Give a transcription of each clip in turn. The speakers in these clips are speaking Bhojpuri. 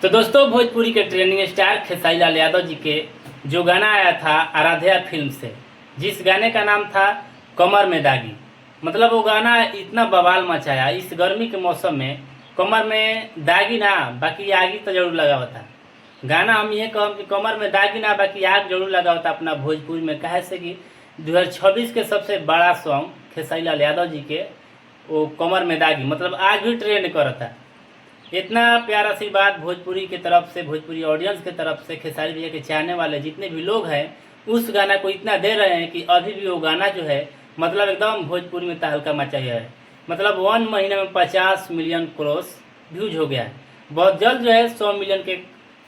तो दोस्तों, भोजपुरी के ट्रेंडिंग स्टार खेसारी लाल यादव जी के जो गाना आया था आराध्या फिल्म से, जिस गाने का नाम था कमर में दागी। मतलब वो गाना इतना बवाल मचाया इस गर्मी के मौसम में। कमर में दागी ना बाकी आगी तो जरूर लगा होता। गाना हम ये कहम कि कमर में दागी ना बाकी आग जरूर लगा होता अपना भोजपुरी में। कहे से कि 2026 के सबसे बड़ा सॉन्ग खेसारी लाल यादव जी के वो कमर में दागी, मतलब आज भी ट्रेंड करता। इतना प्यार आशीर्वाद भोजपुरी की तरफ से, भोजपुरी ऑडियंस की तरफ से, खेसारी भैया के चाहने वाले जितने भी लोग हैं उस गाना को इतना दे रहे हैं कि अभी भी वो गाना जो है मतलब एकदम भोजपुरी में तहलका मचाया है। मतलब 1 महीने में 50 मिलियन क्रॉस व्यूज हो गया है। बहुत जल्द जो है 100 मिलियन के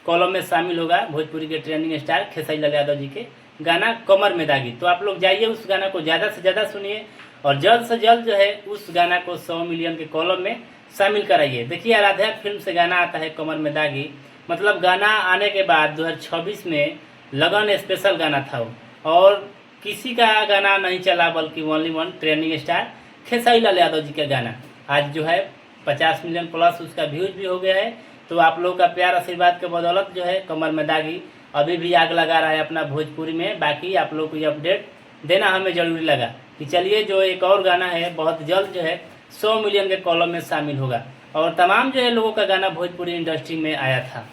कॉलम में शामिल होगा भोजपुरी के ट्रेंडिंग स्टार खेसारी लाल यादव जी के गाना कमर में दागी। तो आप लोग जाइए उस गाना को ज़्यादा से ज़्यादा सुनिए और जल्द से जल्द जो है उस गाना को 100 मिलियन के कॉलम में शामिल कराइए। देखिए, आराध्या फिल्म से गाना आता है कमर में दागी। मतलब गाना आने के बाद 2026 में लगन स्पेशल गाना था वो, और किसी का गाना नहीं चला बल्कि ओनली वन ट्रेंडिंग स्टार खेसारी लाल यादव जी का गाना आज जो है 50 मिलियन प्लस उसका व्यूज भी हो गया है। तो आप लोगों का प्यार आशीर्वाद के बदौलत जो है कमर में दागी अभी भी आग लगा रहा है अपना भोजपुरी में। बाकी आप लोग को ये अपडेट देना हमें जरूरी लगा कि चलिए जो एक और गाना है बहुत जल्द जो है 100 मिलियन के कॉलम में शामिल होगा। और तमाम जो है लोगों का गाना भोजपुरी इंडस्ट्री में आया था।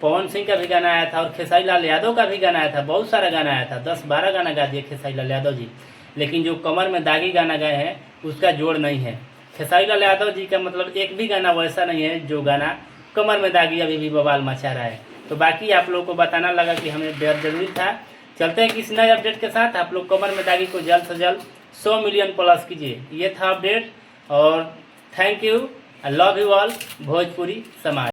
पवन सिंह का भी गाना आया था और खेसारी लाल यादव का भी गाना आया था। बहुत सारा गाना आया था, 10-12 गाना गा दिए खेसारी लाल यादव जी। लेकिन जो कमर में दागी गाना गाए हैं उसका जोड़ नहीं है। खेसारी लाल यादव जी का मतलब एक भी गाना वैसा नहीं है जो गाना कमर में दागी अभी भी बवाल मचा रहा है। तो बाकी आप लोग को बताना लगा कि हमें बेहद जरूरी था। चलते हैं किसी नए अपडेट के साथ। आप लोग कमर में दागी को जल्द से जल्द 100 मिलियन प्लस कीजिए। ये था अपडेट और thank you. I love you all Bhojpuri समाज।